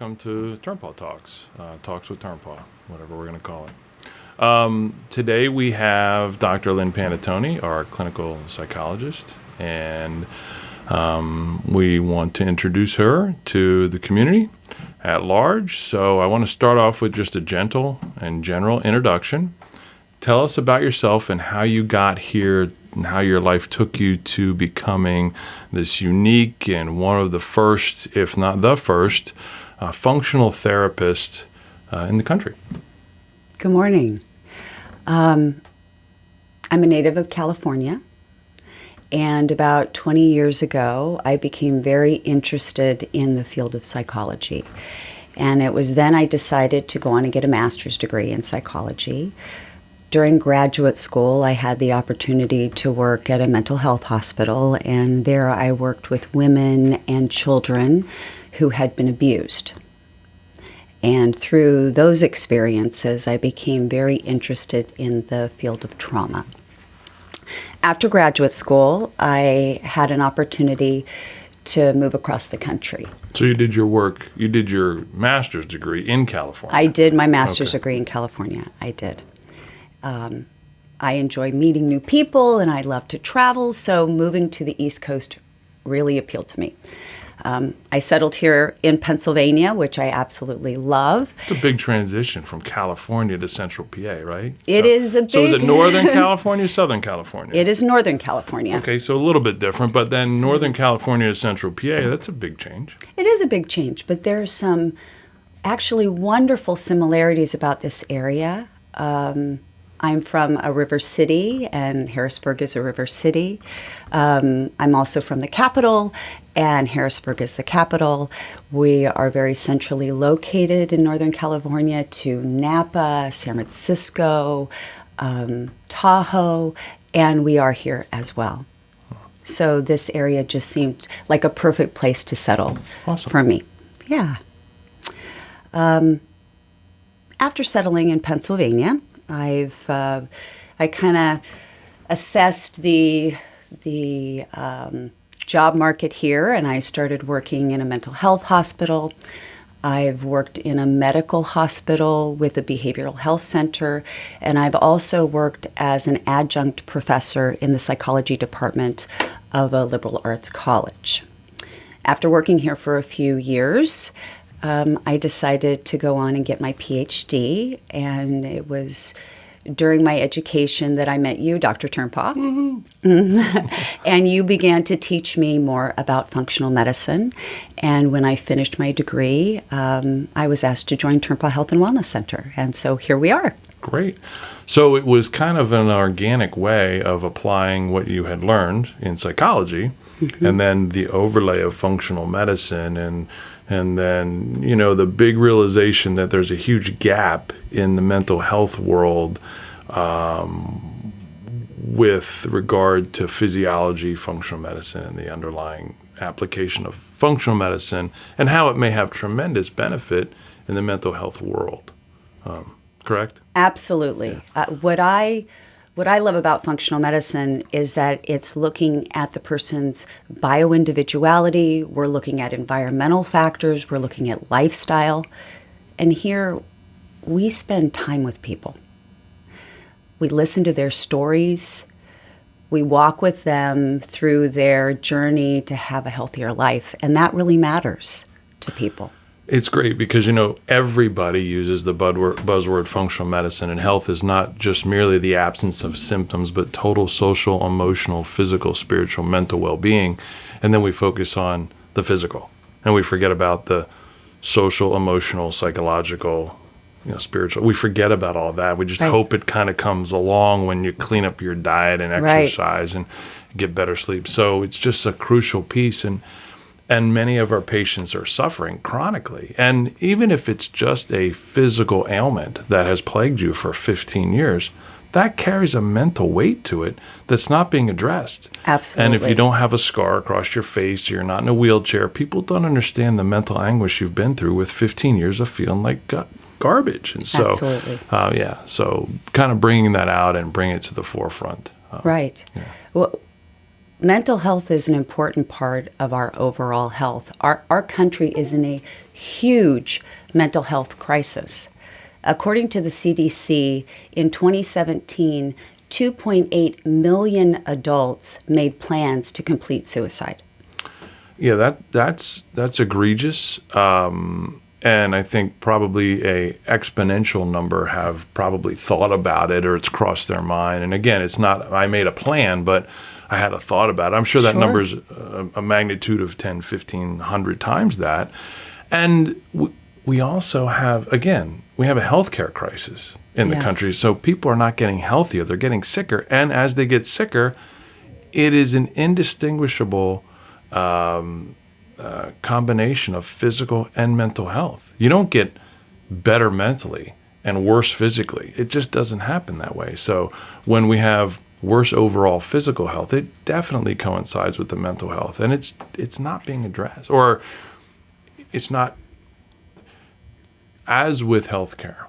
welcome to Turnpaugh Talks, Talks with Turnpaugh, whatever we're going to call it. Today we have Dr. Lynn Panattoni, our clinical psychologist, and we want to introduce her to the community at large. So I want to start off with just a gentle and general introduction. Tell us about yourself and how you got here and how your life took you to becoming this unique and one of the first, if not the first, functional therapist in the country. Good morning. I'm a native of California, and about 20 years ago, I became very interested in the field of psychology. And it was then I decided to go on and get a master's degree in psychology. During graduate school, I had the opportunity to work at a mental health hospital, and there I worked with women and children who had been abused. And through those experiences, I became very interested in the field of trauma. After graduate school, I had an opportunity to move across the country. So you did your master's degree in California? I did my master's degree in California. I did. I enjoy meeting new people and I love to travel, so moving to the East Coast really appealed to me. I settled here in Pennsylvania, which I absolutely love. It's a big transition from California to Central PA, right? It is a big... So is it Northern California or Southern California? It is Northern California. Okay, so a little bit different, but then Northern California to Central PA, that's a big change. It is a big change, but there are some actually wonderful similarities about this area. I'm from a river city, and Harrisburg is a river city. I'm also from the capital, and Harrisburg is the capital. We are very centrally located in Northern California to Napa, San Francisco, Tahoe, and we are here as well. So this area just seemed like a perfect place to settle for me. Yeah. After settling in Pennsylvania, I kind of assessed the job market here, and I started working in a mental health hospital. I've worked in a medical hospital with a behavioral health center, and I've also worked as an adjunct professor in the psychology department of a liberal arts college. After working here for a few years, I decided to go on and get my Ph.D., and it was during my education that I met you, Dr. Turnpaugh, and you began to teach me more about functional medicine. And when I finished my degree, I was asked to join Turnpaugh Health and Wellness Center, and so here we are. Great. So it was kind of an organic way of applying what you had learned in psychology, and then the overlay of functional medicine, and then, you know, the big realization that there's a huge gap in the mental health world with regard to physiology, functional medicine, and the underlying application of functional medicine, and how it may have tremendous benefit in the mental health world. Correct? Absolutely. Yeah. What I love about functional medicine is that it's looking at the person's bio-individuality, we're looking at environmental factors, we're looking at lifestyle, and here we spend time with people. We listen to their stories, we walk with them through their journey to have a healthier life, and that really matters to people. It's great because, you know, everybody uses the buzzword functional medicine, and health is not just merely the absence of symptoms, but total social, emotional, physical, spiritual, mental well-being. And then we focus on the physical, and we forget about the social, emotional, psychological, you know, spiritual. We forget about all that. We just hope it kind of comes along when you clean up your diet and exercise and get better sleep. So it's just a crucial piece. And many of our patients are suffering chronically. And even if it's just a physical ailment that has plagued you for 15 years, that carries a mental weight to it that's not being addressed. Absolutely. And if you don't have a scar across your face, or you're not in a wheelchair, people don't understand the mental anguish you've been through with 15 years of feeling like garbage. And so, absolutely. So kind of bringing that out and bringing it to the forefront. Right. Yeah. Well, mental health is an important part of our overall health. Our country is in a huge mental health crisis. According to the CDC, in 2017, 2.8 million adults made plans to complete suicide. Yeah, that's egregious. And I think probably a exponential number have probably thought about it, or it's crossed their mind. And again, it's not, I made a plan, but I had a thought about it. I'm sure that number's a magnitude of 10, 1,500 times that. And we also have, again, we have a healthcare crisis in the country. So people are not getting healthier, they're getting sicker. And as they get sicker, it is an indistinguishable combination of physical and mental health. You don't get better mentally and worse physically. It just doesn't happen that way. So when we have worse overall physical health, it definitely coincides with the mental health, and it's not being addressed, or it's not. As with healthcare,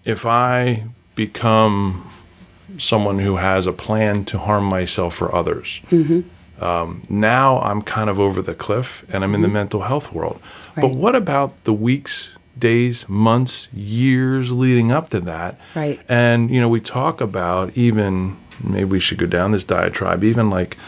if I become someone who has a plan to harm myself or others, now I'm kind of over the cliff and I'm in the mental health world. Right. But what about the weeks, days, months, years leading up to that? Right. And, we talk about even, maybe we should go down this diatribe, even like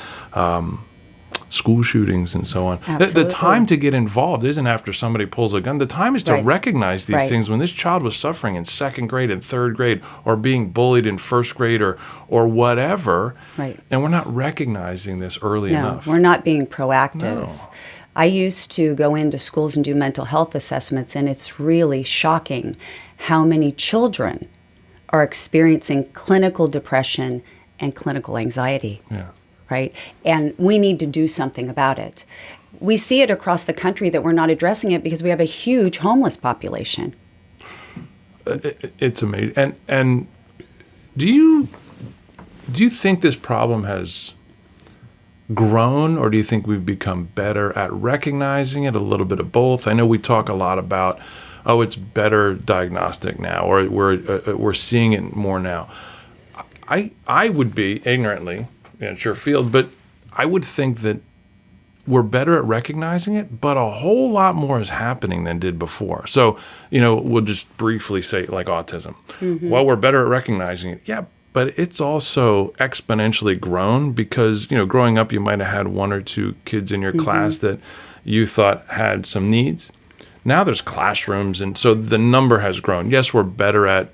school shootings and so on. The time to get involved isn't after somebody pulls a gun. The time is to recognize these things. When this child was suffering in second grade and third grade, or being bullied in first grade, or whatever, and we're not recognizing this early enough. No, we're not being proactive. No. I used to go into schools and do mental health assessments, and it's really shocking how many children are experiencing clinical depression and clinical anxiety. Yeah. Right? And we need to do something about it. We see it across the country that we're not addressing it because we have a huge homeless population. It's amazing. And do you think this problem has grown, or do you think we've become better at recognizing it? A little bit of both. I know we talk a lot about, it's better diagnostic now, or we're seeing it more now. I would be ignorantly, it's your field, but I would think that we're better at recognizing it, but a whole lot more is happening than did before. So, we'll just briefly say like autism. Well, we're better at recognizing it. Yeah, but it's also exponentially grown because, growing up, you might have had one or two kids in your class that you thought had some needs. Now there's classrooms, and so the number has grown. Yes, we're better at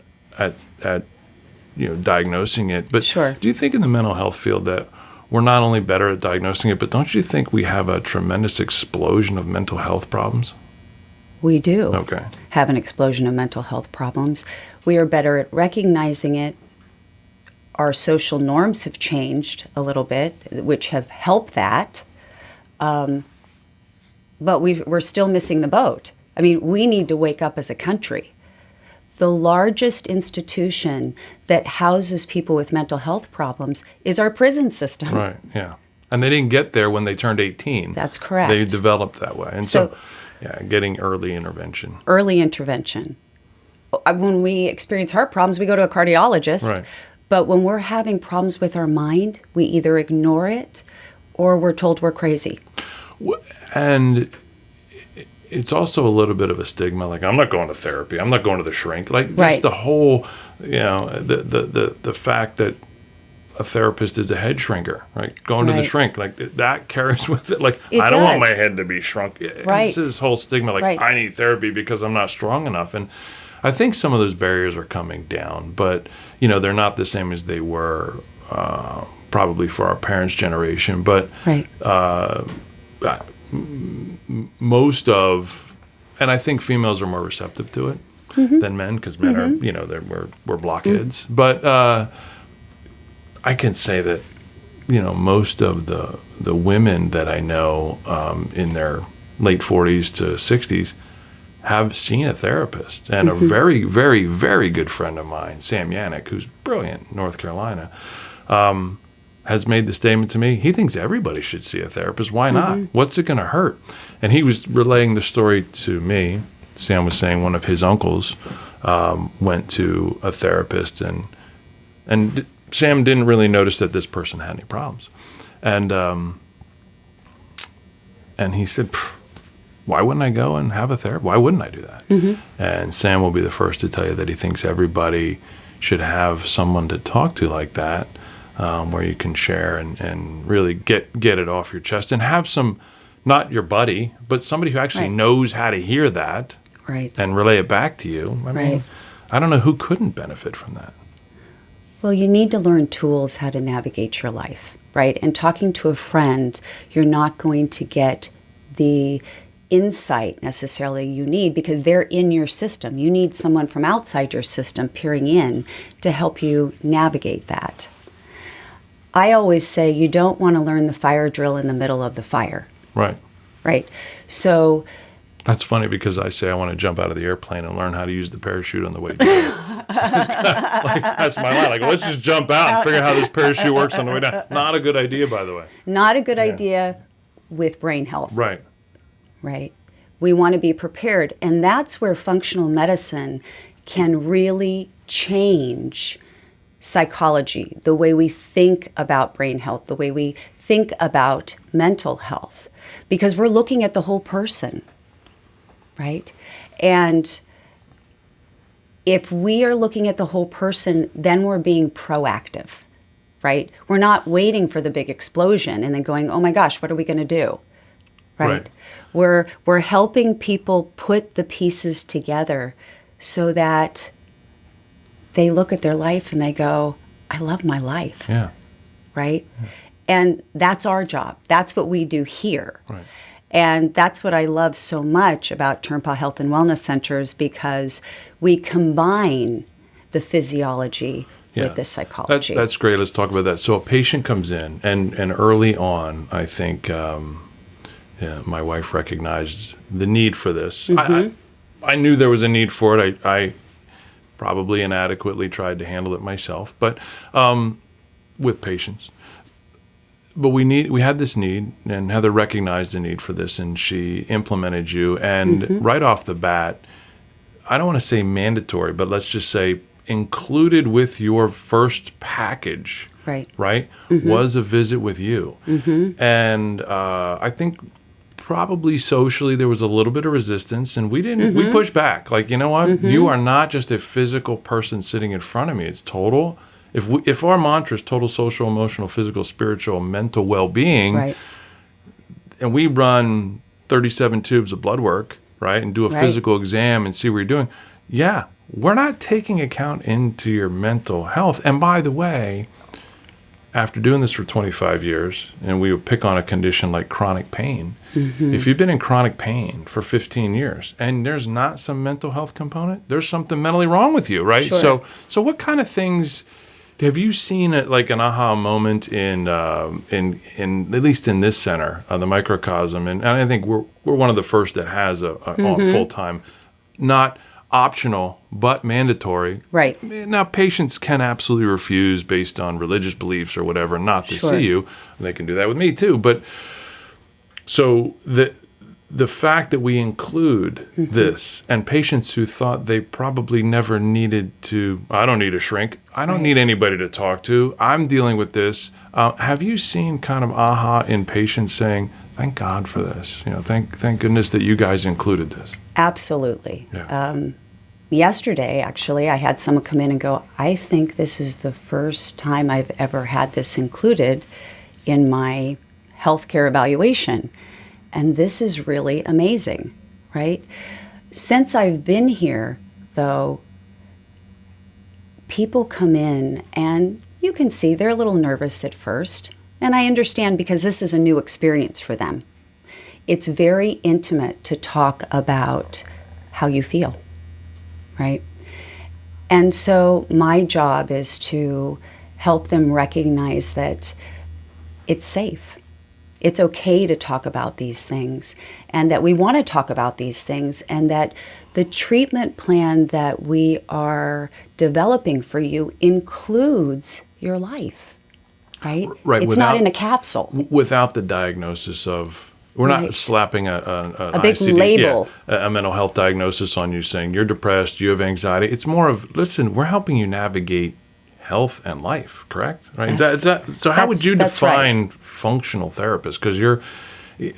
diagnosing it. But do you think in the mental health field that we're not only better at diagnosing it, but don't you think we have a tremendous explosion of mental health problems? We do Okay. have an explosion of mental health problems. We are better at recognizing it. Our social norms have changed a little bit, which have helped that. But we're still missing the boat. I mean, we need to wake up as a country. The largest institution that houses people with mental health problems is our prison system. Right, yeah. And they didn't get there when they turned 18. That's correct. They developed that way. And so getting early intervention. Early intervention. When we experience heart problems, we go to a cardiologist. Right. But when we're having problems with our mind, we either ignore it or we're told we're crazy. And it's also a little bit of a stigma, like I'm not going to therapy, I'm not going to the shrink. Like just the whole, the fact that a therapist is a head shrinker, right? Going to the shrink, like that carries with it. Like I don't want my head to be shrunk. Right. This whole stigma, like I need therapy because I'm not strong enough. And I think some of those barriers are coming down, but they're not the same as they were probably for our parents' generation. But most of, and I think females are more receptive to it than men, because men are, we're blockheads. But I can say that, most of the women that I know in their late 40s to 60s have seen a therapist. And a very, very, very good friend of mine, Sam Yannick, who's brilliant in North Carolina, has made the statement to me, he thinks everybody should see a therapist. Why not? What's it going to hurt? And he was relaying the story to me. Sam was saying one of his uncles went to a therapist and Sam didn't really notice that this person had any problems. And he said, why wouldn't I go and have a therapist? Why wouldn't I do that? And Sam will be the first to tell you that he thinks everybody should have someone to talk to like that, where you can share and really get it off your chest and have some, not your buddy, but somebody who actually knows how to hear that and relay it back to you. I mean, I don't know who couldn't benefit from that. Well, you need to learn tools how to navigate your life, right? And talking to a friend, you're not going to get the insight necessarily you need because they're in your system. You need someone from outside your system peering in to help you navigate that. I always say you don't want to learn the fire drill in the middle of the fire. Right. Right. So that's funny because I say I want to jump out of the airplane and learn how to use the parachute on the way down. That's my line. Like, let's just jump out and figure out how this parachute works on the way down. Not a good idea, by the way. Not a good idea with brain health. Right. Right. We want to be prepared. And that's where functional medicine can really change psychology, the way we think about brain health, the way we think about mental health, because we're looking at the whole person, right? And if we are looking at the whole person, then we're being proactive, right? We're not waiting for the big explosion and then going, oh my gosh, what are we going to do? Right? We're helping people put the pieces together so that they look at their life and they go, I love my life. Yeah. Right? Yeah. And that's our job. That's what we do here. Right. And that's what I love so much about Turnpaugh Health and Wellness Centers, because we combine the physiology with the psychology. That's great. Let's talk about that. So a patient comes in, and early on, I think my wife recognized the need for this. I knew there was a need for it. I probably inadequately tried to handle it myself, but with patients. But we had this need, and Heather recognized the need for this, and she implemented you. And right off the bat, I don't want to say mandatory, but let's just say included with your first package, right, was a visit with you. And I think probably socially there was a little bit of resistance, and we pushed back. Like, you know what? You are not just a physical person sitting in front of me. It's total. If our mantra is total social, emotional, physical, spiritual, mental well-being, and we run 37 tubes of blood work, right, and do a physical exam and see what you're doing, we're not taking account into your mental health. And by the way, after doing this for 25 years, and we would pick on a condition like chronic pain, if you've been in chronic pain for 15 years and there's not some mental health component, there's something mentally wrong with you, right? Sure. So what kind of things have you seen like an aha moment in at least in this center, the microcosm? And I think we're one of the first that has a full-time, not optional, but mandatory. Right. Now, patients can absolutely refuse based on religious beliefs or whatever not to see you. They can do that with me too. But so the fact that we include this, and patients who thought they probably never needed to, I don't need a shrink, I don't need anybody to talk to, I'm dealing with this. Have you seen kind of aha in patients saying, thank God for this, thank goodness that you guys included this? Absolutely. Yeah. Yesterday, actually, I had someone come in and go, I think this is the first time I've ever had this included in my healthcare evaluation. And this is really amazing, right? Since I've been here, though, people come in and you can see they're a little nervous at first. And I understand because this is a new experience for them. It's very intimate to talk about how you feel, right? And so my job is to help them recognize that it's safe. It's okay to talk about these things, and that we want to talk about these things, and that the treatment plan that we are developing for you includes your life, right? Right. It's not in a capsule. Without the diagnosis of, we're not slapping a big ICD, label, a mental health diagnosis on you saying you're depressed, you have anxiety. It's more of, listen, we're helping you navigate health and life, correct? Right? Yes. So how would you That's right. define functional therapist? Because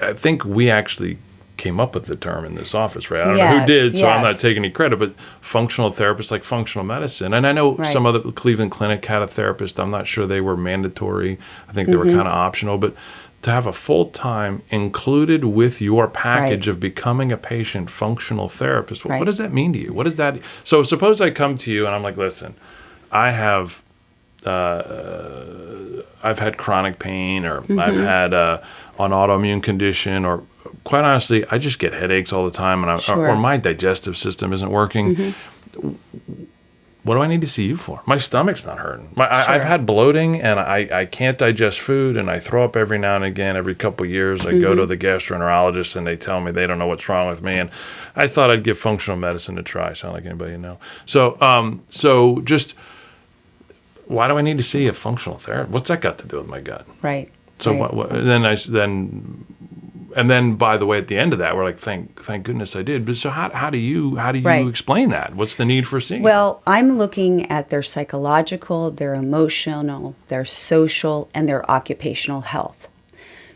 I think we actually came up with the term in this office, right? I don't know who did, so I'm not taking any credit, but functional therapists, like functional medicine. And I know some other Cleveland Clinic had a therapist. I'm not sure they were mandatory. I think they were kind of optional, but to have a full-time included with your package of becoming a patient functional therapist, what does that mean to you? What is that? So suppose I come to you and I'm like, listen, I have, I've had chronic pain, or I've had an autoimmune condition, or quite honestly, I just get headaches all the time, and or my digestive system isn't working. What do I need to see you for? My stomach's not hurting. I've had bloating, and I can't digest food, and I throw up every now and again. Every couple of years, I go to the gastroenterologist, and they tell me they don't know what's wrong with me. And I thought I'd give functional medicine a try. Sound like anybody you know? So just why do I need to see a functional therapist? What's that got to do with my gut? Right. So and then by the way, at the end of that, we're like, thank goodness I did. But so how do you explain that? What's the need for seeing? Well, I'm looking at their psychological, their emotional, their social, and their occupational health.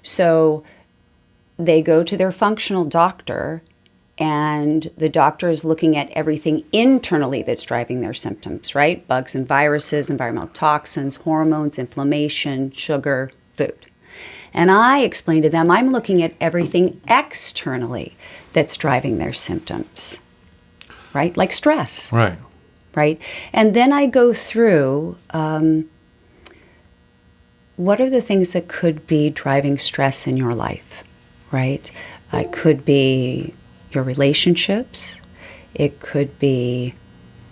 So they go to their functional doctor, and the doctor is looking at everything internally that's driving their symptoms, right? Bugs and viruses, environmental toxins, hormones, inflammation, sugar, food. And I explain to them, I'm looking at everything externally that's driving their symptoms, right? Like stress. Right. Right? And then I go through what are the things that could be driving stress in your life, right? It could be your relationships. It could be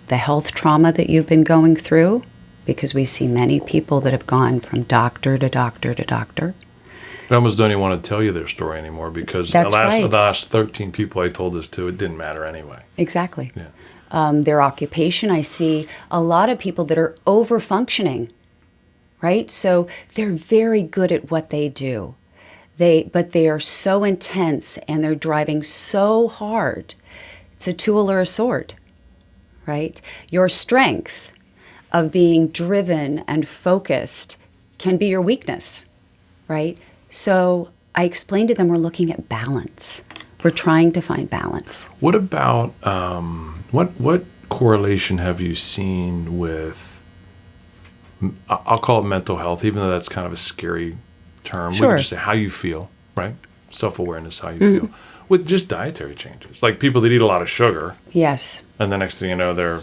the health trauma that you've been going through, because we see many people that have gone from doctor to doctor to doctor. I almost don't even want to tell you their story anymore, because the last 13 people I told this to, it didn't matter anyway. Exactly. Yeah. Their occupation, I see a lot of people that are over-functioning, right? So they're very good at what they do. But they are so intense, and they're driving so hard. It's a tool or a sword, right? Your strength of being driven and focused can be your weakness, right? So I explained to them, we're looking at balance. We're trying to find balance. What about, what correlation have you seen with, I'll call it mental health, even though that's kind of a scary term. Sure. We can just say how you feel, right? Self-awareness, how you feel. With just dietary changes. Like people that eat a lot of sugar. Yes. And the next thing you know, they're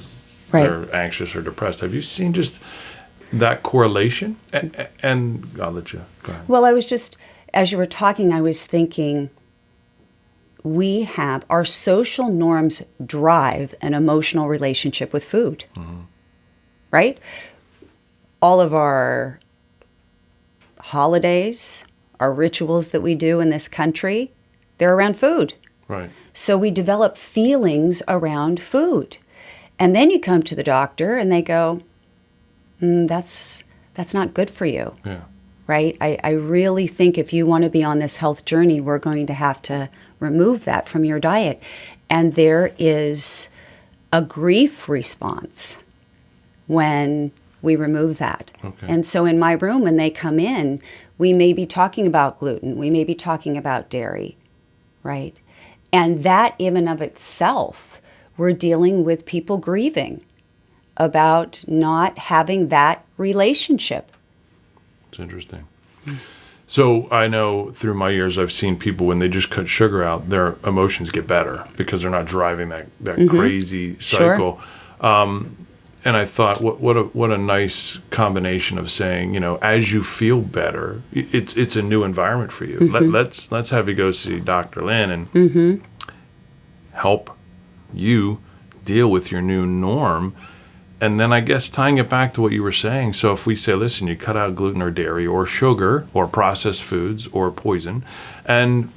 anxious or depressed. Have you seen just that correlation? And I'll let you go ahead. Well, I was just, as you were talking, I was thinking, we have, our social norms drive an emotional relationship with food, right? All of our holidays, our rituals that we do in this country, they're around food. Right. So we develop feelings around food. And then you come to the doctor and they go, that's not good for you. Yeah. Right? I really think if you want to be on this health journey, we're going to have to remove that from your diet. And there is a grief response when we remove that. Okay. And so in my room, when they come in, we may be talking about gluten. We may be talking about dairy, right? And that in and of itself, we're dealing with people grieving about not having that relationship. It's interesting. So I know through my years, I've seen people when they just cut sugar out, their emotions get better because they're not driving that crazy cycle. Sure. And I thought, what a nice combination of saying, as you feel better, it's a new environment for you. Let's have you go see Dr. Lynn and help you deal with your new norm. And then I guess tying it back to what you were saying, so if we say, listen, you cut out gluten or dairy or sugar or processed foods or poison, and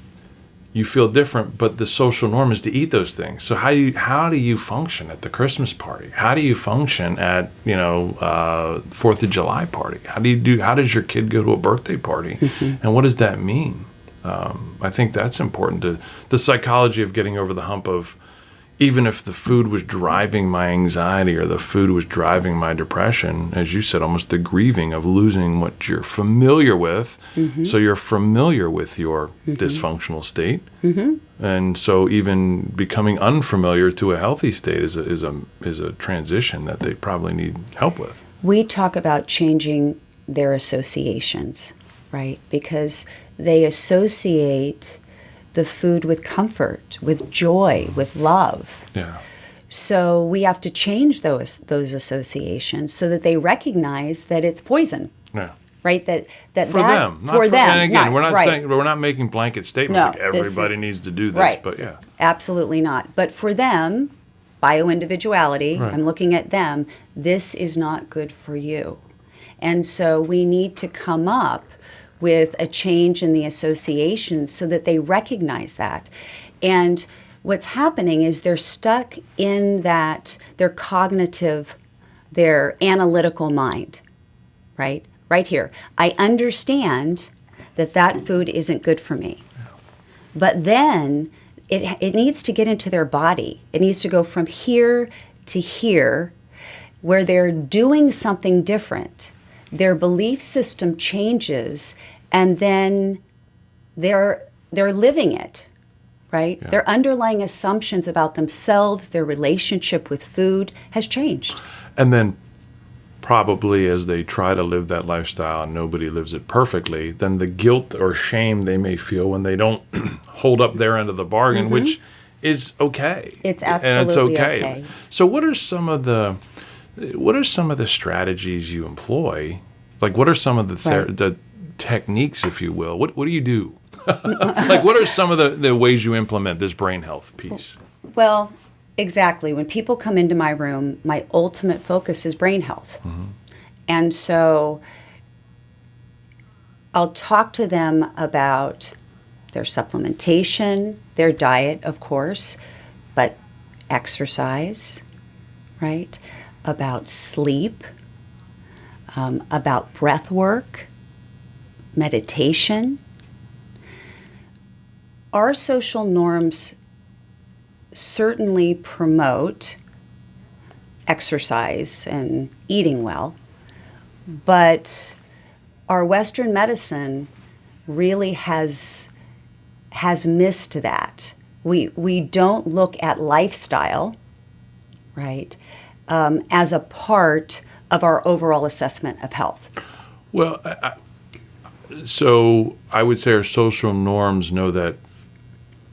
you feel different, but the social norm is to eat those things. So how do you function at the Christmas party? How do you function at 4th of July party? How does your kid go to a birthday party? And what does that mean? I think that's important to the psychology of getting over the hump of even if the food was driving my anxiety or the food was driving my depression, as you said, almost the grieving of losing what you're familiar with. So you're familiar with your dysfunctional state. And so even becoming unfamiliar to a healthy state is a transition that they probably need help with. We talk about changing their associations, right? Because they associate the food with comfort, with joy, with love. Yeah. So we have to change those associations so that they recognize that it's poison. Yeah. Right? That For them. For them. And again, we're not right. saying, we're not making blanket statements No, like everybody needs to do this, right. but yeah. Absolutely not. But for them, bio-individuality, Right. I'm looking at them, this is not good for you. And so we need to come up with a change in the association so that they recognize that. And what's happening is they're stuck in that, their cognitive, their analytical mind, right? Right here. I understand that food isn't good for me. But then it needs to get into their body. It needs to go from here to here where they're doing something different. Their belief system changes, and then they're living it, right? Yeah. Their underlying assumptions about themselves, their relationship with food has changed. And then probably as they try to live that lifestyle and nobody lives it perfectly, then the guilt or shame they may feel when they don't hold up their end of the bargain, which is okay. It's absolutely okay. So what are some of the strategies you employ? Like what are some of the techniques, if you will? What do you do? Like what are some of the ways you implement this brain health piece? Well, exactly. When people come into my room, my ultimate focus is brain health. And so I'll talk to them about their supplementation, their diet, of course, but exercise, right? About sleep, about breath work, meditation. Our social norms certainly promote exercise and eating well, but our Western medicine really has missed that. We don't look at lifestyle, right, as a part of our overall assessment of health. Well, so I would say our social norms know that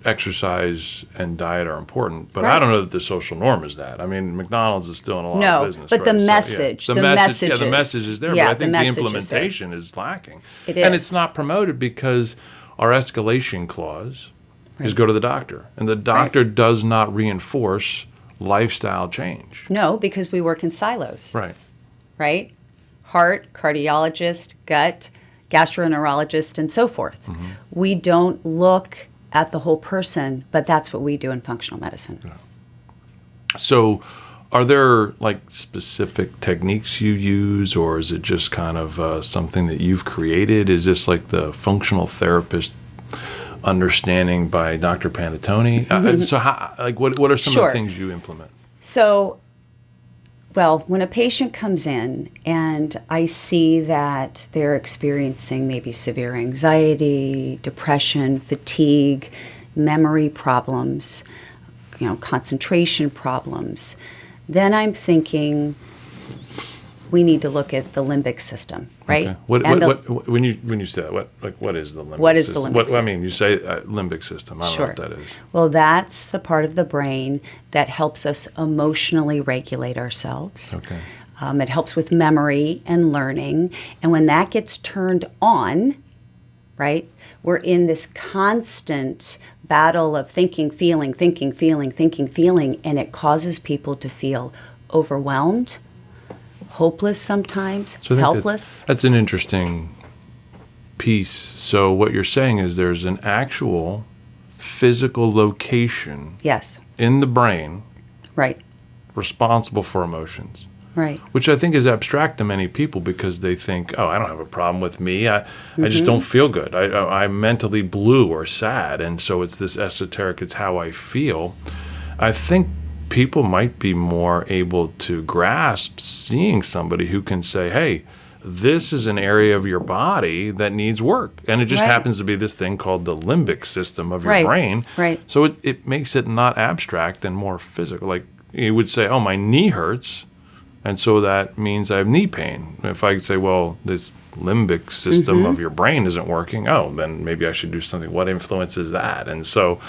exercise and diet are important, but I don't know that the social norm is that. I mean, McDonald's is still in a lot of business. But the message, the message is there, but I think the implementation is lacking. It is. And it's not promoted because our escalation clause is go to the doctor, and the doctor does not reinforce lifestyle change. No, because we work in silos. Right. Heart, cardiologist, gut, gastroenterologist, and so forth. We don't look at the whole person, but that's what we do in functional medicine. So are there like specific techniques you use, or is it just kind of something that you've created? Is this like the functional therapist understanding by Dr. Panattoni? So how, like what are some of the things you implement? So, well, when a patient comes in and I see that they're experiencing maybe severe anxiety, depression, fatigue, memory problems, concentration problems, then I'm thinking we need to look at the limbic system, right? Okay. When you say that, what is the limbic system? What is the limbic system? I mean, you say limbic system. I don't know what that is. Well, that's the part of the brain that helps us emotionally regulate ourselves. Okay. It helps with memory and learning. And when that gets turned on, right, we're in this constant battle of thinking, feeling, and it causes people to feel overwhelmed, hopeless sometimes, helpless. That's an interesting piece. So what you're saying is there's an actual physical location in the brain responsible for emotions. Right. Which I think is abstract to many people because they think, oh, I don't have a problem with me. I just don't feel good. I'm mentally blue or sad. And so it's this esoteric, it's how I feel. I think people might be more able to grasp seeing somebody who can say, hey, this is an area of your body that needs work. And it just happens to be this thing called the limbic system of your brain. Right. So it makes it not abstract and more physical. Like you would say, oh, my knee hurts, and so that means I have knee pain. If I could say, well, this limbic system of your brain isn't working, oh, then maybe I should do something. What influences that? And so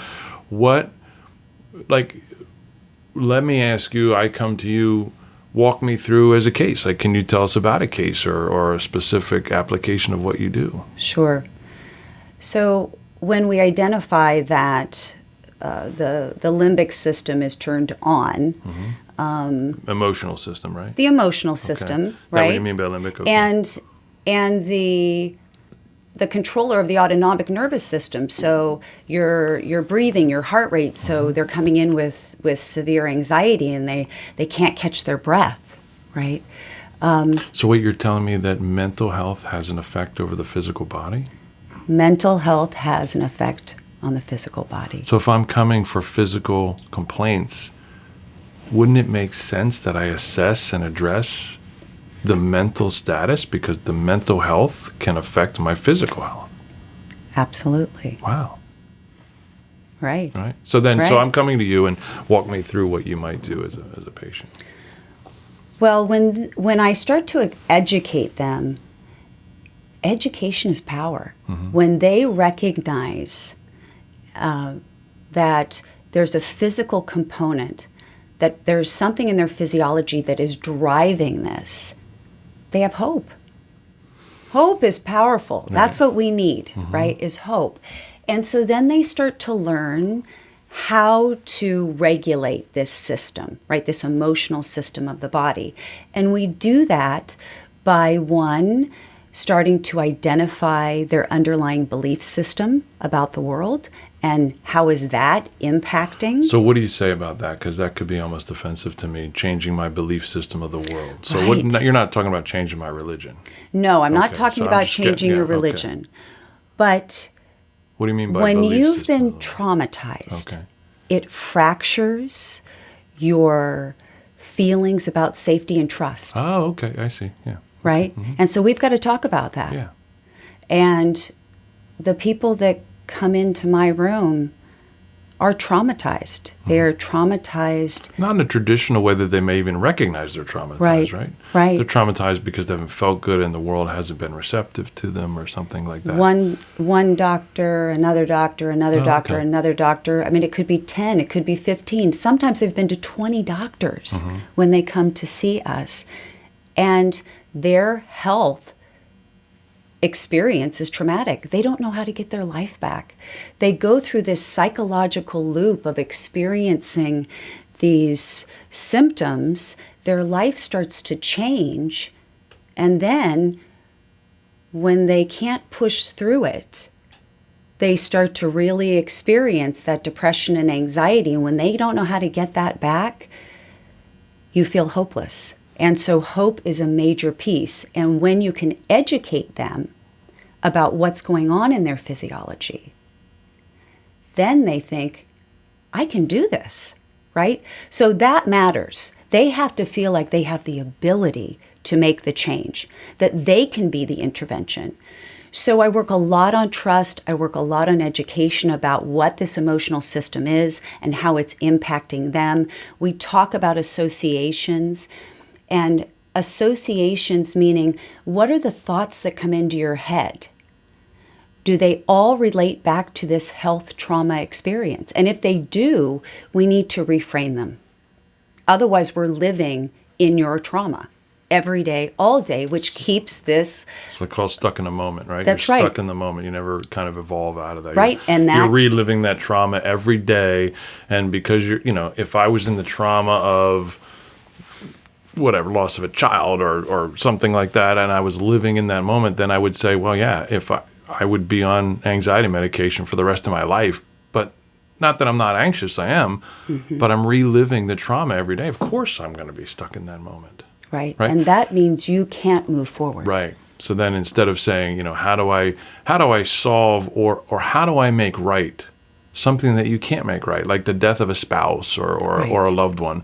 let me ask you, I come to you, walk me through as a case. Like, can you tell us about a case or a specific application of what you do? Sure. So when we identify that the limbic system is turned on, Emotional system, right? the emotional system, Okay. right? That's what you mean by limbic? Okay. And the controller of the autonomic nervous system, so your breathing, your heart rate, so they're coming in with severe anxiety and they can't catch their breath, right? So what you're telling me, that mental health has an effect over the physical body? Mental health has an effect on the physical body. So if I'm coming for physical complaints, wouldn't it make sense that I assess and address the mental status, because the mental health can affect my physical health? Absolutely. Wow. Right. Right. So then, so Right. I'm coming to you, and walk me through what you might do as a patient. Well, when I start to educate them, education is power. When they recognize that there's a physical component, that there's something in their physiology that is driving this, they have hope. Hope is powerful. That's what we need, right, is hope. And so then they start to learn how to regulate this system, right, this emotional system of the body. And we do that by, one, starting to identify their underlying belief system about the world and how is that impacting. So what do you say about that? Because that could be almost offensive to me, changing my belief system of the world. So Right. you're not talking about changing my religion. No, I'm not Okay, talking so I'm about just getting- changing your okay. religion. But What do you mean by when belief you've system been of the world? traumatized, Okay. it fractures your feelings about safety and trust, Oh, okay. I see. Yeah. right? And so we've got to talk about that. Yeah. And the people that come into my room are traumatized. They are traumatized. Not in a traditional way that they may even recognize they're traumatized, Right, right? right. They're traumatized because they haven't felt good and the world hasn't been receptive to them or something like that. One doctor, another doctor, another Oh, doctor, okay. another doctor. I mean, it could be 10, it could be 15. Sometimes they've been to 20 doctors when they come to see us. And their health experience is traumatic. They don't know how to get their life back. They go through this psychological loop of experiencing these symptoms. Their life starts to change. And then when they can't push through it, they start to really experience that depression and anxiety. And when they don't know how to get that back, you feel hopeless. And so hope is a major piece. And when you can educate them about what's going on in their physiology, then they think, I can do this, right? So that matters. They have to feel like they have the ability to make the change, that they can be the intervention. So I work a lot on trust. I work a lot on education about what this emotional system is and how it's impacting them. We talk about associations. And associations meaning, what are the thoughts that come into your head? Do they all relate back to this health trauma experience? And if they do, we need to reframe them. Otherwise, we're living in your trauma every day, all day, which keeps this. It's what we call stuck in the moment, right? That's You're right. stuck in the moment. You never kind of evolve out of that. Right, and that- you're reliving that trauma every day. And because if I was in the trauma of whatever, loss of a child or something like that, and I was living in that moment, then I would say, well, yeah, if I would be on anxiety medication for the rest of my life. But not that I'm not anxious, I am, but I'm reliving the trauma every day. Of course I'm going to be stuck in that moment. Right. Right. And that means you can't move forward. Right. So then instead of saying, how do I solve or how do I make right something that you can't make right, like the death of a spouse or a loved one.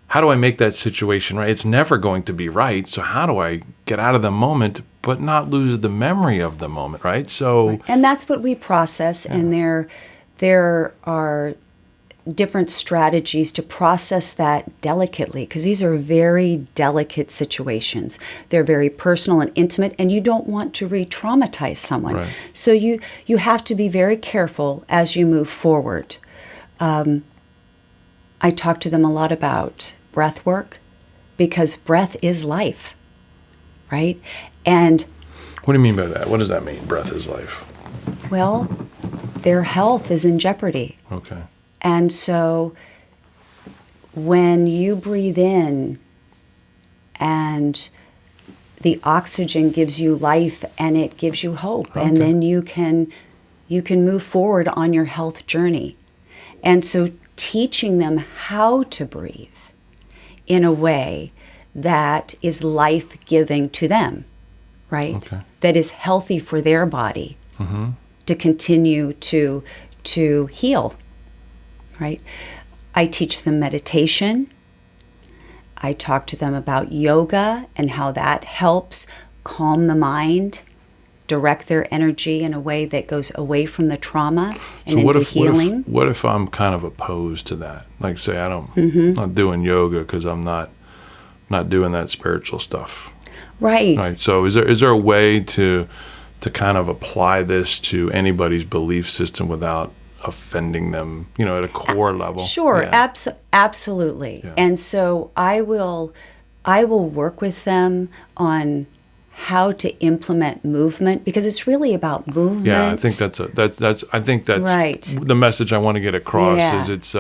How do I make that situation right? It's never going to be right. So how do I get out of the moment but not lose the memory of the moment, right? So, and that's what we process, and there are different strategies to process that delicately, because these are very delicate situations. They're very personal and intimate, and you don't want to re-traumatize someone. Right. So you have to be very careful as you move forward. I talk to them a lot about breath work, because breath is life, right? And what do you mean by that? What does that mean, breath is life? well, their health is in jeopardy. Okay. And so when you breathe in and the oxygen gives you life and it gives you hope, and then you can move forward on your health journey. And so teaching them how to breathe in a way that is life-giving to them, right? Okay. That is healthy for their body to continue to heal, right? I teach them meditation. I talk to them about yoga and how that helps calm the mind, direct their energy in a way that goes away from the trauma and into healing. What if I'm kind of opposed to that? Like, say I'm not doing yoga because I'm not doing that spiritual stuff. Right. Right. So is there a way to kind of apply this to anybody's belief system without offending them, at a core level? Sure, Yeah. Absolutely. Yeah. And so I will work with them on how to implement movement, because it's really about movement. Yeah, I think that's right. The message I want to get across is it's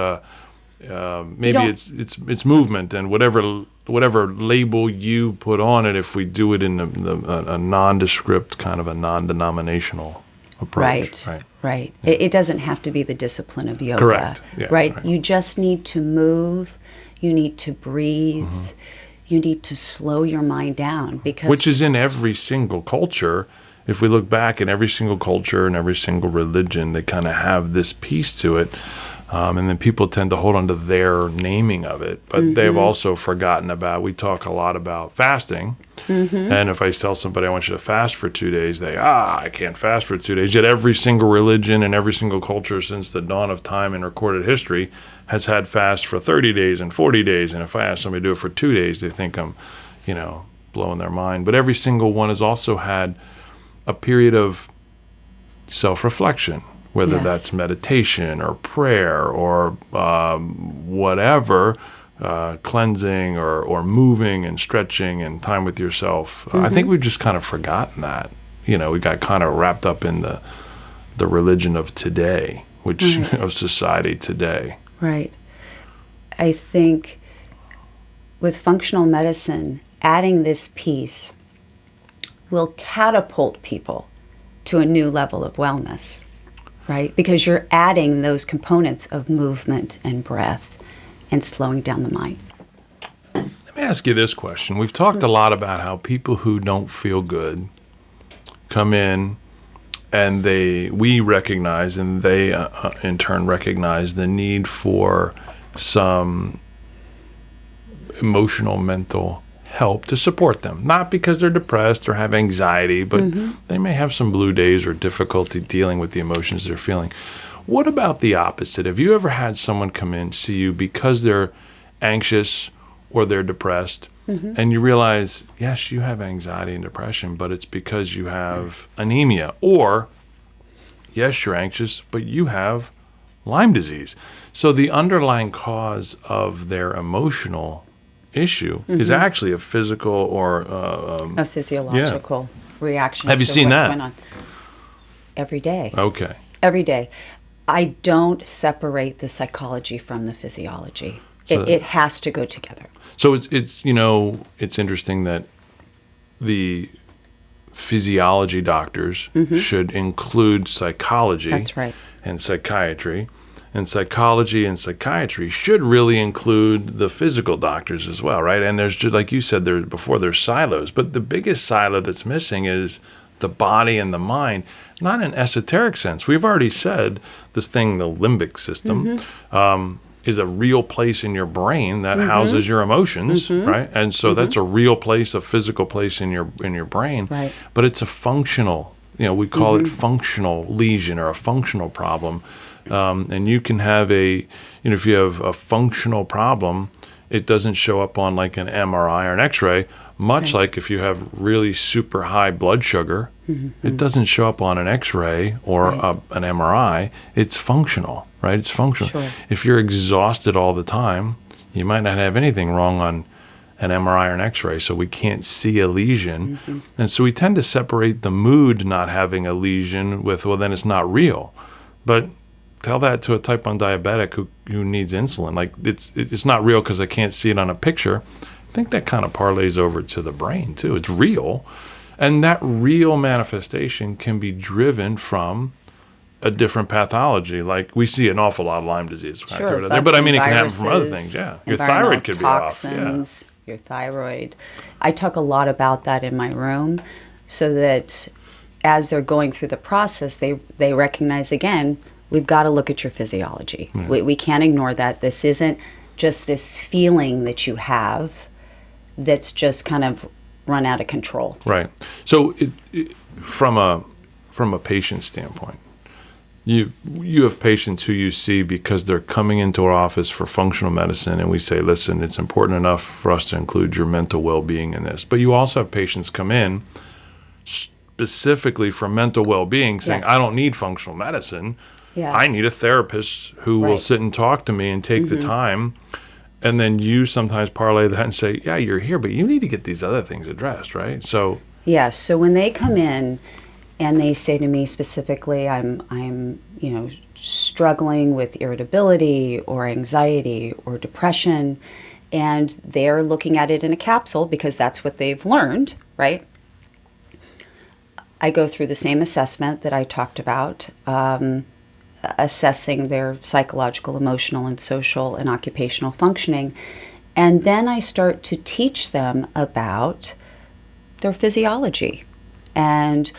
maybe it's movement, and whatever label you put on it, if we do it in a nondescript kind of a non-denominational approach. Right. Yeah. It doesn't have to be the discipline of yoga. Correct. Yeah, right. You just need to move. You need to breathe. You need to slow your mind down, which is in every single culture. If we look back in every single culture and every single religion, they kind of have this piece to it. And then people tend to hold on to their naming of it, but they've also forgotten about, we talk a lot about fasting. And if I tell somebody I want you to fast for 2 days, I can't fast for 2 days. Yet every single religion and every single culture since the dawn of time in recorded history has had fast for 30 days and 40 days. And if I ask somebody to do it for 2 days, they think I'm, blowing their mind. But every single one has also had a period of self-reflection, whether that's meditation or prayer or whatever, cleansing or moving and stretching and time with yourself. I think we've just kind of forgotten that. We got kind of wrapped up in the religion of today, of society today. Right. I think with functional medicine, adding this piece will catapult people to a new level of wellness. Right? Because you're adding those components of movement and breath and slowing down the mind. Let me ask you this question. We've talked a lot about how people who don't feel good come in and we recognize, and they in turn recognize the need for some emotional, mental help to support them. Not because they're depressed or have anxiety, but they may have some blue days or difficulty dealing with the emotions they're feeling. What about the opposite? Have you ever had someone come in, see you because they're anxious or they're depressed, and you realize, yes, you have anxiety and depression, but it's because you have anemia, or yes, you're anxious, but you have Lyme disease. So the underlying cause of their emotional issue is actually a physical or a physiological reaction. Have you to seen what's that? Going on. Every day. Okay. Every day. I don't separate the psychology from the physiology. So it has to go together. So it's it's interesting that the physiology doctors should include psychology. That's right. And psychiatry. And psychology and psychiatry should really include the physical doctors as well, right? And there's just, like you said there's silos, but the biggest silo that's missing is the body and the mind, not in esoteric sense. We've already said this thing, the limbic system, is a real place in your brain that houses your emotions, right? And so that's a real place, a physical place in your brain. Right. But it's a functional, we call it functional lesion or a functional problem. And you can have if you have a functional problem, it doesn't show up on like an MRI or an X-ray, much like if you have really super high blood sugar, it doesn't show up on an X-ray or an MRI. It's functional, right? It's functional. Sure. If you're exhausted all the time, you might not have anything wrong on an MRI or an X-ray, so we can't see a lesion. And so we tend to separate the mood not having a lesion with, well, then it's not real. But tell that to a type 1 diabetic who needs insulin. Like, it's not real because I can't see it on a picture. I think that kind of parlays over to the brain, too. It's real. And that real manifestation can be driven from a different pathology. Like, we see an awful lot of Lyme disease. Sure, But I mean, it can happen from other things. Yeah, your thyroid could be off. Yeah. Your thyroid. I talk a lot about that in my room so that as they're going through the process, they recognize, again, we've got to look at your physiology. We can't ignore that. This isn't just this feeling that you have that's just kind of run out of control. Right. So from a patient standpoint, you have patients who you see because they're coming into our office for functional medicine, and we say, listen, it's important enough for us to include your mental well-being in this. But you also have patients come in specifically for mental well-being saying, I don't need functional medicine. Yes. I need a therapist who will sit and talk to me and take the time. And then you sometimes parlay that and say, yeah, you're here, but you need to get these other things addressed, right? So yes. So when they come in and they say to me specifically, I'm struggling with irritability or anxiety or depression, and they're looking at it in a capsule because that's what they've learned, right? I go through the same assessment that I talked about, assessing their psychological, emotional, and social and occupational functioning. And then I start to teach them about their physiology. And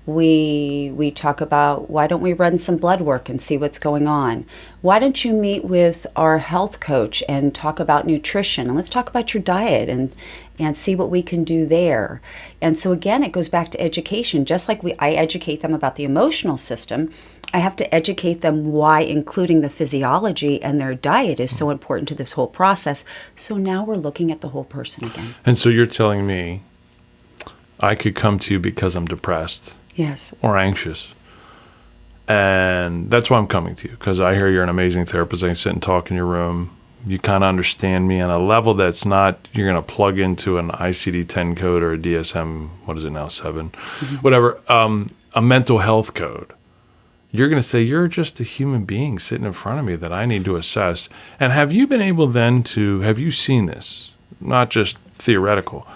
we talk about, why don't we run some blood work and see what's going on? Why don't you meet with our health coach and talk about nutrition? And let's talk about your diet and see what we can do there. And so again, it goes back to education. Just like I educate them about the emotional system, I have to educate them why including the physiology and their diet is so important to this whole process. So now we're looking at the whole person again. And so you're telling me I could come to you because I'm depressed. Yes. Or anxious. And that's why I'm coming to you, because I hear you're an amazing therapist. I can sit and talk in your room. You kind of understand me on a level that's not, you're going to plug into an ICD-10 code or a DSM, what is it now, 7? Whatever, a mental health code. You're going to say, you're just a human being sitting in front of me that I need to assess. And have you been able then have you seen this? Not just theoretical.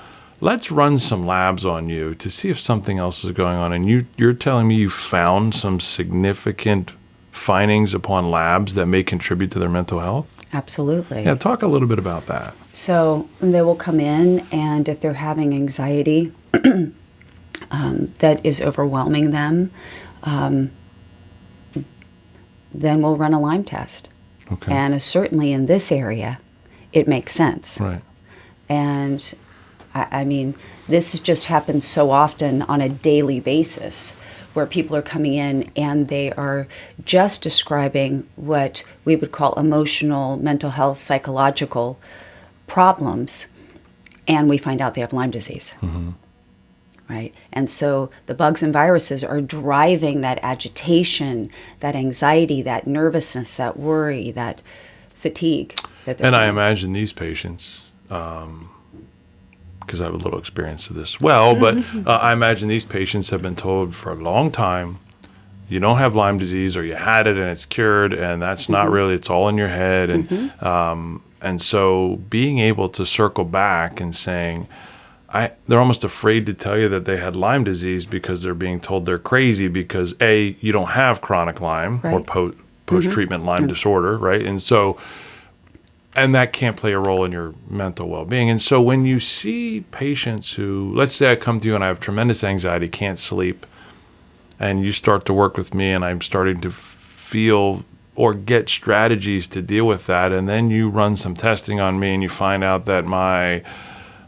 Let's run some labs on you to see if something else is going on. And you're telling me you found some significant findings upon labs that may contribute to their mental health? Absolutely. Yeah, talk a little bit about that. So they will come in, and if they're having anxiety that is overwhelming them, then we'll run a Lyme test. Okay. And certainly in this area, it makes sense. Right. And I mean, this just happens so often on a daily basis where people are coming in and they are just describing what we would call emotional, mental health, psychological problems, and we find out they have Lyme disease. Right? And so the bugs and viruses are driving that agitation, that anxiety, that nervousness, that worry, that fatigue. And I imagine these patients, because I have a little experience of this but I imagine these patients have been told for a long time, you don't have Lyme disease, or you had it and it's cured, and that's not really, it's all in your head. And so being able to circle back and saying, they're almost afraid to tell you that they had Lyme disease because they're being told they're crazy because A, you don't have chronic Lyme or post-treatment Lyme disorder, right? And so And that can't play a role in your mental well-being. And so when you see patients who, let's say I come to you and I have tremendous anxiety, can't sleep, and you start to work with me and I'm starting to feel or get strategies to deal with that, and then you run some testing on me and you find out that my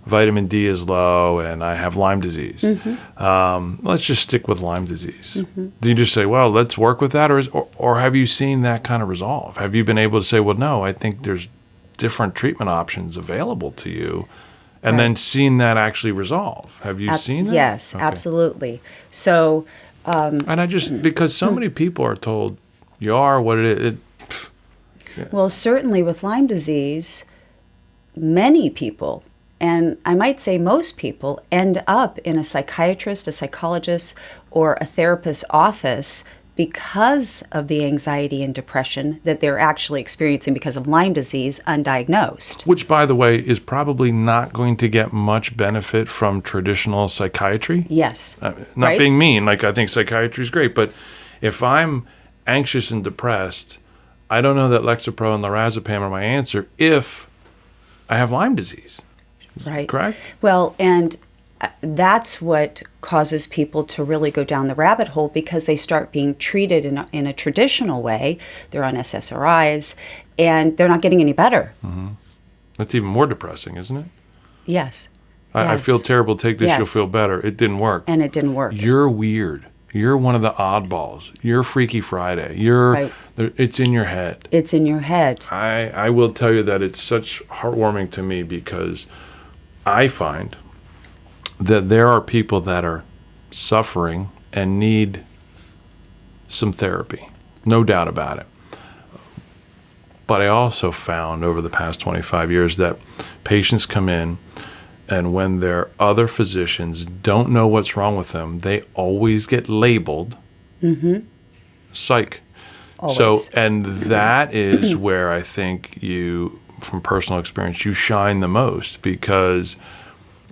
vitamin D is low and I have Lyme disease. Let's just stick with Lyme disease. Do you just say, well, let's work with that? Or have you seen that kind of resolve? Have you been able to say, well, no, I think there's different treatment options available to you, and then seen that actually resolve? Have you seen that? Yes, absolutely. So, and I just, because so many people are told, you are what it is. Well, certainly with Lyme disease, many people, and I might say most people, end up in a psychiatrist, a psychologist, or a therapist's office because of the anxiety and depression that they're actually experiencing because of Lyme disease undiagnosed. Which, by the way, is probably not going to get much benefit from traditional psychiatry. Yes. Not being mean, like I think psychiatry is great, but if I'm anxious and depressed, I don't know that Lexapro and lorazepam are my answer if I have Lyme disease. Right. Correct? Well, and that's what causes people to really go down the rabbit hole, because they start being treated in a traditional way. They're on SSRIs, and they're not getting any better. That's even more depressing, isn't it? Yes. I feel terrible. Take this, Yes. you'll feel better. It didn't work. And it didn't work. You're weird. You're one of the oddballs. You're Freaky Friday. It's in your head. It's in your head. I will tell you that it's such heartwarming to me, because I find that there are people that are suffering and need some therapy, no doubt about it. But I also found over the past 25 years that patients come in, and when their other physicians don't know what's wrong with them, they always get labeled psych. Always. So, and that is where I think you, from personal experience, you shine the most, because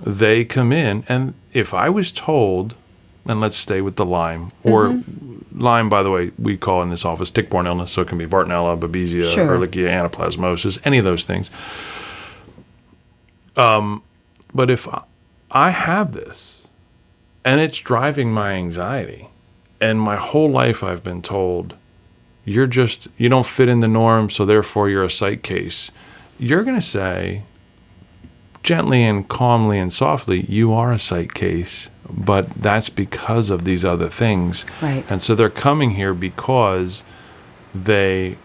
they come in, and if I was told, and let's stay with the Lyme, or Lyme, by the way, we call in this office tick-borne illness, so it can be Bartonella, Babesia, Ehrlichia, anaplasmosis, any of those things. But if I have this, and it's driving my anxiety, and my whole life I've been told, you don't fit in the norm, so therefore you're a psych case, you're going to say, gently and calmly and softly, you are a psych case, but that's because of these other things. Right. And so they're coming here because they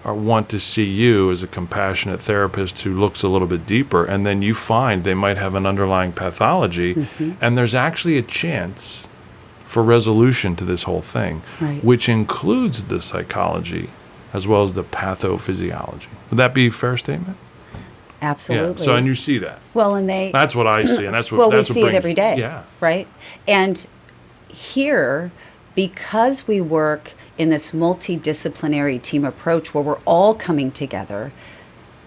want to see you as a compassionate therapist who looks a little bit deeper, and then you find they might have an underlying pathology, and there's actually a chance for resolution to this whole thing, which includes the psychology as well as the pathophysiology. Would that be a fair statement? Absolutely. Yeah. So, and you see that. Well, That's what I see, and that's what. Well, that's we what see brings, it every day. Yeah. Right. And here, because we work in this multidisciplinary team approach where we're all coming together,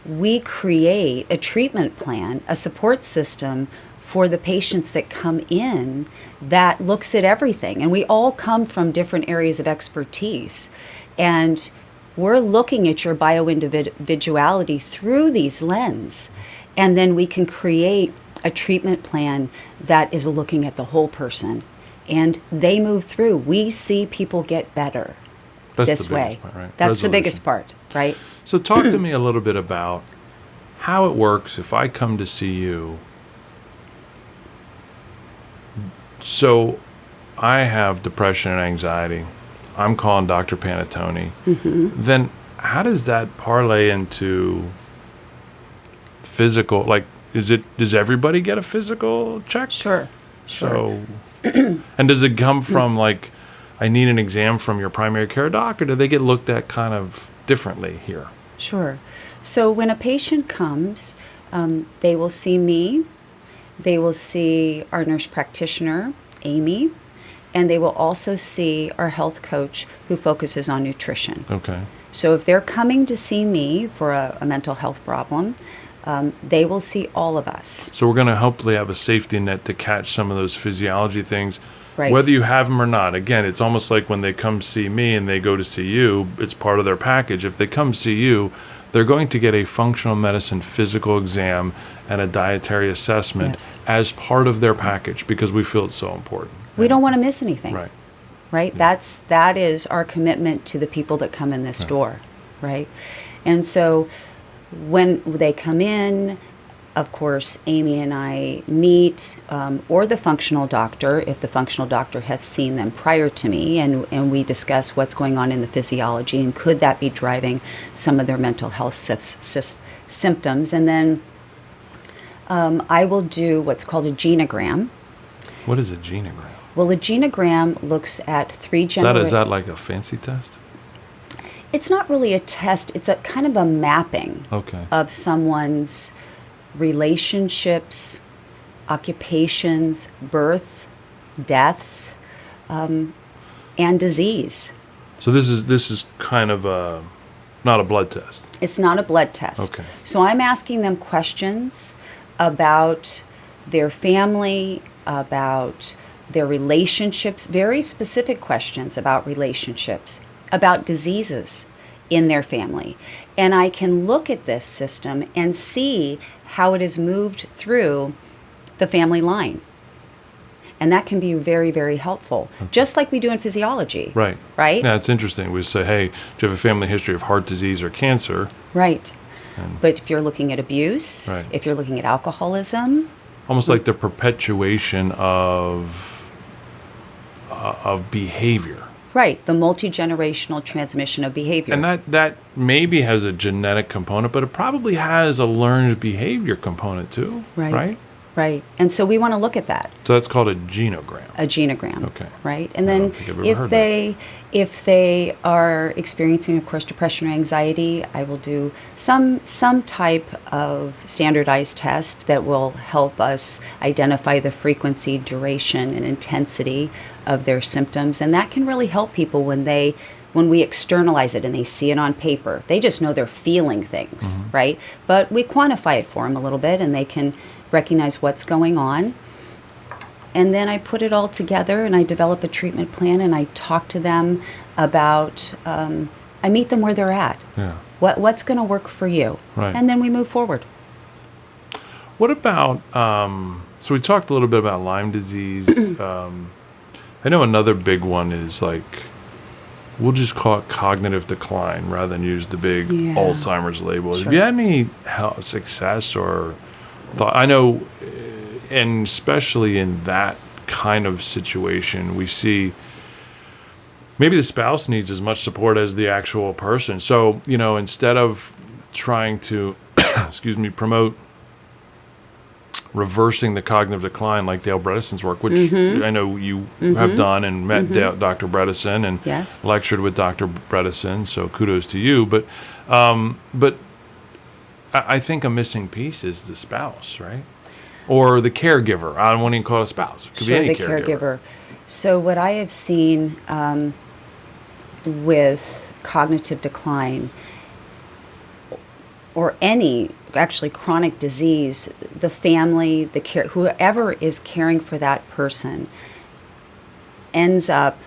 we create a treatment plan, a support system for the patients that come in that looks at everything. And we all come from different areas of expertise. And we're looking at your bio-individuality through these lenses. And then we can create a treatment plan that is looking at the whole person. And they move through. We see people get better this way. Part, right? That's the biggest part, right? So talk to me a little bit about how it works if I come to see you. So I have depression and anxiety. I'm calling Dr. Panattoni. Then how does that parlay into physical? Like, does everybody get a physical check? Sure. So, and does it come from like, I need an exam from your primary care doc, or do they get looked at kind of differently here? Sure. So when a patient comes, they will see me, they will see our nurse practitioner, Amy, and they will also see our health coach who focuses on nutrition. Okay. So if they're coming to see me for a mental health problem, they will see all of us. So we're going to hopefully have a safety net to catch some of those physiology things, Right. whether you have them or not. Again, it's almost like when they come see me and they go to see you, it's part of their package. If they come see you, they're going to get a functional medicine physical exam and a dietary assessment Yes. as part of their package because we feel it's so important. We don't want to miss anything. Right. Right? That is our commitment to the people that come in this door, right? And so when they come in, of course, Amy and I meet, or the functional doctor, if the functional doctor has seen them prior to me, and we discuss what's going on in the physiology and could that be driving some of their mental health symptoms. And then I will do what's called a genogram. What is a genogram? Well, a genogram looks at three generations. Is that like a fancy test? It's not really a test. It's a kind of a mapping of someone's relationships, occupations, birth, deaths, and disease. So this is kind of not a blood test. It's not a blood test. Okay. So I'm asking them questions about their family, about their relationships, very specific questions about relationships, about diseases in their family. And I can look at this system and see how it has moved through the family line. And that can be very, very helpful, just like we do in physiology. Right. Right? Yeah, it's interesting. We say, hey, do you have a family history of heart disease or cancer? Right. But if you're looking at abuse, if you're looking at alcoholism, almost like the perpetuation of behavior. Right, the multi-generational transmission of behavior. And that maybe has a genetic component, but it probably has a learned behavior component too, right? Right. And so we want to look at that. So that's called a genogram. A genogram. Okay. Right? And then if they are experiencing, of course, depression or anxiety, I will do some type of standardized test that will help us identify the frequency, duration, and intensity of their symptoms. And that can really help people when we externalize it and they see it on paper. They just know they're feeling things, right? But we quantify it for them a little bit and they can recognize what's going on. And then I put it all together and I develop a treatment plan and I talk to them about, I meet them where they're at. Yeah. What's going to work for you? Right. And then we move forward. What about, so we talked a little bit about Lyme disease. I know another big one is like, we'll just call it cognitive decline rather than use the big Alzheimer's label. Sure. Have you had any success or thought? I know, and especially in that kind of situation, we see maybe the spouse needs as much support as the actual person. So, instead of trying to, promote reversing the cognitive decline like Dale Bredesen's work, which I know you have done and met Dr. Bredesen and lectured with Dr. Bredesen, so kudos to you. But I think a missing piece is the spouse, right? Or the caregiver. I don't want to even call it a spouse. It could be any caregiver. So what I have seen with cognitive decline or any actually chronic disease, the family, whoever is caring for that person ends up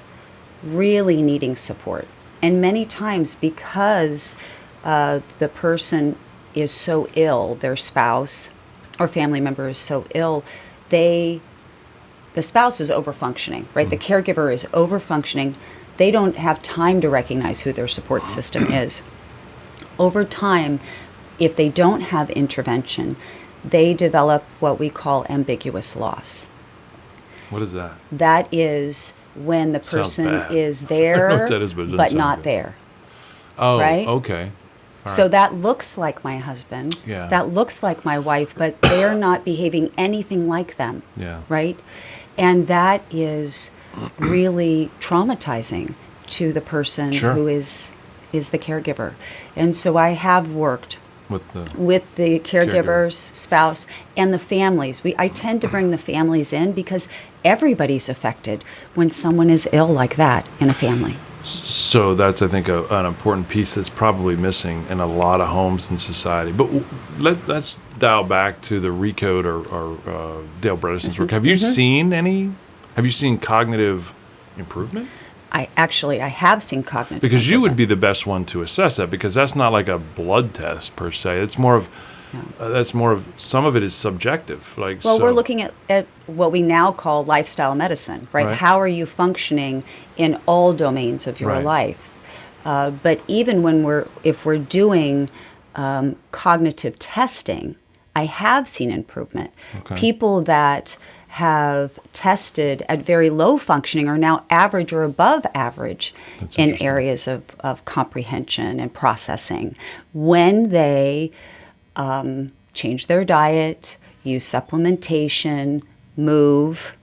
really needing support. And many times because the person is so ill, their spouse or family member is so ill, the spouse is overfunctioning, right? The caregiver is overfunctioning. They don't have time to recognize who their support system is. Over time, if they don't have intervention, they develop what we call ambiguous loss. What is that? That is when the person is there, I know what that is, but not good. there. Oh, right? Okay. So that looks like my husband. Yeah. That looks like my wife, but they're not behaving anything like them. Yeah. Right? And that is really traumatizing to the person who is the caregiver. And so I have worked with the caregiver's spouse and the families. I tend to bring the families in because everybody's affected when someone is ill like that in a family. So that's, I think, an important piece that's probably missing in a lot of homes in society. But let's dial back to the RECODE or Dale Bredesen's work. Have you seen cognitive improvement? I have seen cognitive Because you would improvement. be the best one to assess that, because that's not like a blood test per se. It's more of that's more of, some of it is subjective. Like, Well, so, we're looking at what we now call lifestyle medicine, right? Right. How are you functioning in all domains of your Right. life? But even if we're doing cognitive testing, I have seen improvement. Okay. People that have tested at very low functioning are now average or above average That's in interesting. areas of comprehension and processing when they change their diet, use supplementation, move,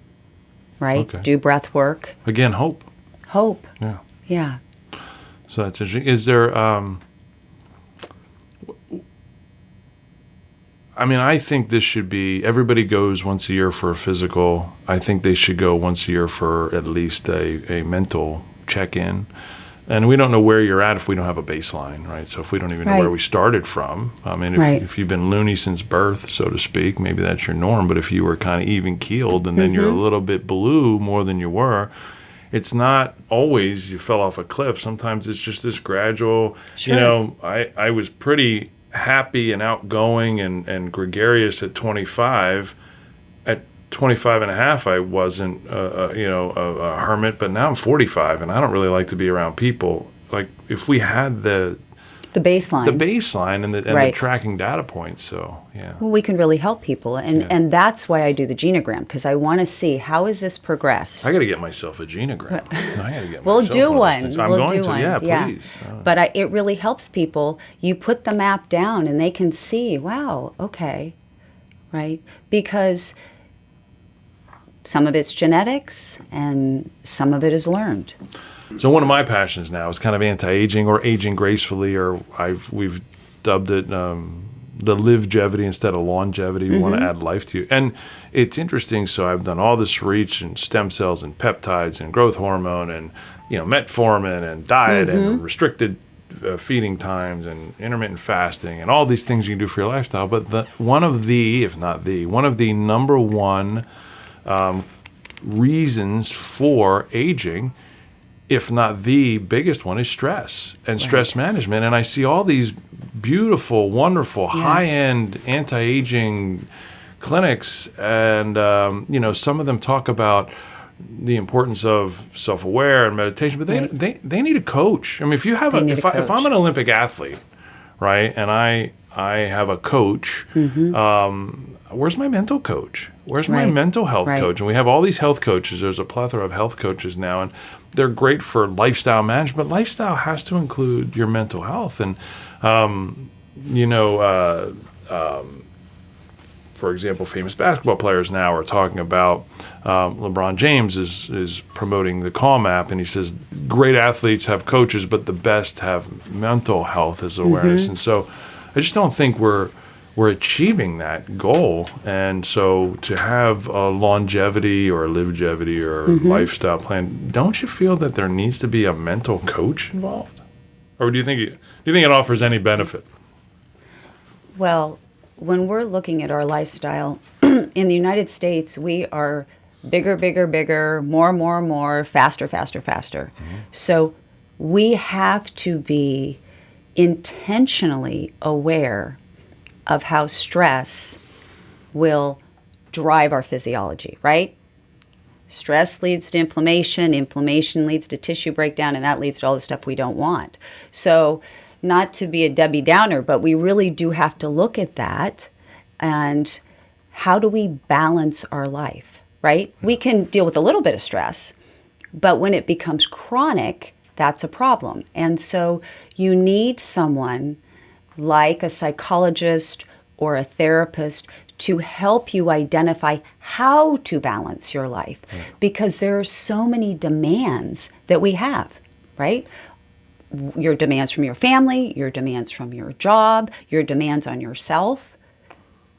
right? Okay. Do breath work. Again, hope. Hope. Yeah. Yeah. So that's interesting. Is there? I mean, I think this should be, everybody goes once a year for a physical. I think they should go once a year for at least a mental check-in. And we don't know where you're at if we don't have a baseline, right? So if we don't even know Right. where we started from, I mean, Right. if you've been loony since birth, so to speak, maybe that's your norm. But if you were kind of even-keeled and then you're a little bit blue more than you were, it's not always you fell off a cliff. Sometimes it's just this gradual, Sure. you know, I was pretty happy and outgoing and gregarious at 25. At 25 and a half, I wasn't, a hermit, but now I'm 45 and I don't really like to be around people. Like, if we had the baseline. and the Right. tracking data points. So, yeah. Well, we can really help people. And that's why I do the genogram, because I want to see how has this progressed. I got to get myself a genogram. I got to get We'll myself do one of those one. things. I'm We'll going do to. one. Yeah, please. But it really helps people. You put the map down and they can see, wow, okay, right? Because some of it's genetics and some of it is learned. So one of my passions now is kind of anti-aging, or aging gracefully, or we've dubbed it the livegevity instead of longevity. We want to add life to you. And it's interesting. So I've done all this research in stem cells and peptides and growth hormone and, metformin and diet and restricted feeding times and intermittent fasting and all these things you can do for your lifestyle. But one of the number one reasons for aging, if not the biggest one, is stress and stress management. And I see all these beautiful, wonderful, high-end anti-aging clinics, and some of them talk about the importance of self-aware and meditation, but they need a coach. I mean, if you have if I'm an Olympic athlete, right, and I have a coach, where's my mental coach? Where's my mental health coach? And we have all these health coaches. There's a plethora of health coaches now, and they're great for lifestyle management. But lifestyle has to include your mental health. And, for example, famous basketball players now are talking about LeBron James is promoting the Calm app, and he says great athletes have coaches, but the best have mental health as awareness. And so I just don't think we're achieving that goal. And so to have a longevity or a livegevity or lifestyle plan, don't you feel that there needs to be a mental coach involved? Or do you think it offers any benefit? Well, when we're looking at our lifestyle in the United States, we are bigger, bigger, bigger, more, faster, faster, faster. So we have to be intentionally aware of how stress will drive our physiology, right? Stress leads to inflammation leads to tissue breakdown, and that leads to all the stuff we don't want. So, not to be a Debbie Downer, but we really do have to look at that and how do we balance our life, right? We can deal with a little bit of stress, but when it becomes chronic, that's a problem. And so you need someone like a psychologist or a therapist to help you identify how to balance your life, because there are so many demands that we have, right? Your demands from your family, your demands from your job, your demands on yourself,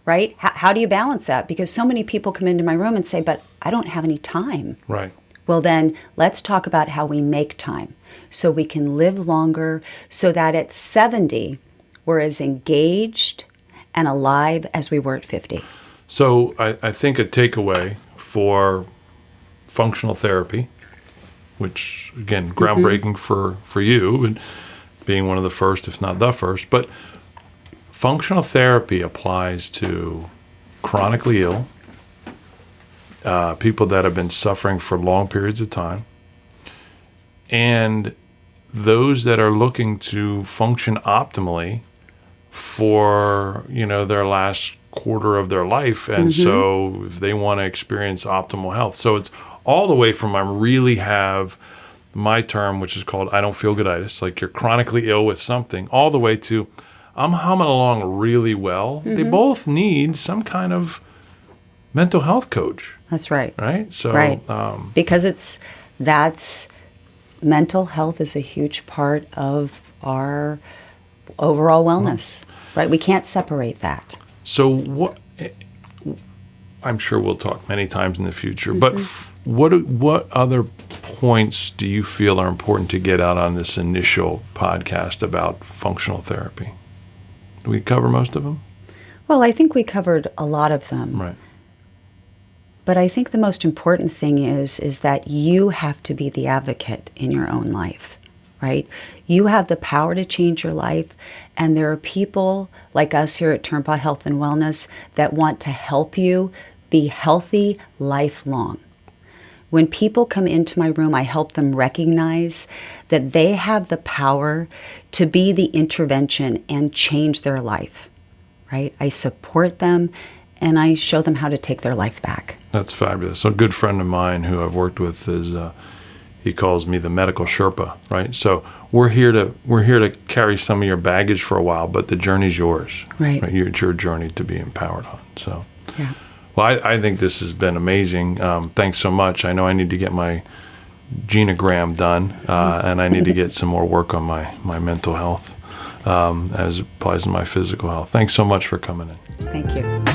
right? How do you balance that? Because so many people come into my room and say, but I don't have any time. Right. Well, then let's talk about how we make time so we can live longer, so that at 70, we're as engaged and alive as we were at 50. So I think a takeaway for functional therapy which, again, groundbreaking for you, and being one of the first, if not the first. But functional therapy applies to chronically ill, people that have been suffering for long periods of time, and those that are looking to function optimally for, their last quarter of their life. And so if they want to experience optimal health. So it's all the way from I really have my term, which is called I don't feel gooditis, like you're chronically ill with something, all the way to I'm humming along really well. They both need some kind of mental health coach. That's right. Right? So, right. Because that's mental health is a huge part of our overall wellness, right? We can't separate that. So what? I'm sure we'll talk many times in the future, but what other points do you feel are important to get out on this initial podcast about functional therapy? Did we cover most of them? Well, I think we covered a lot of them. Right. But I think the most important thing is that you have to be the advocate in your own life, right? You have the power to change your life, and there are people like us here at Turnpaugh Health and Wellness that want to help you be healthy lifelong. When people come into my room, I help them recognize that they have the power to be the intervention and change their life, right? I support them, and I show them how to take their life back. That's fabulous. A good friend of mine who I've worked with is, he calls me the medical Sherpa, right? So we're here to carry some of your baggage for a while, but the journey's yours. Right. It's your journey to be empowered on. So, yeah. Well, I think this has been amazing. Thanks so much. I know I need to get my genogram done, and I need to get some more work on my mental health as it applies to my physical health. Thanks so much for coming in. Thank you.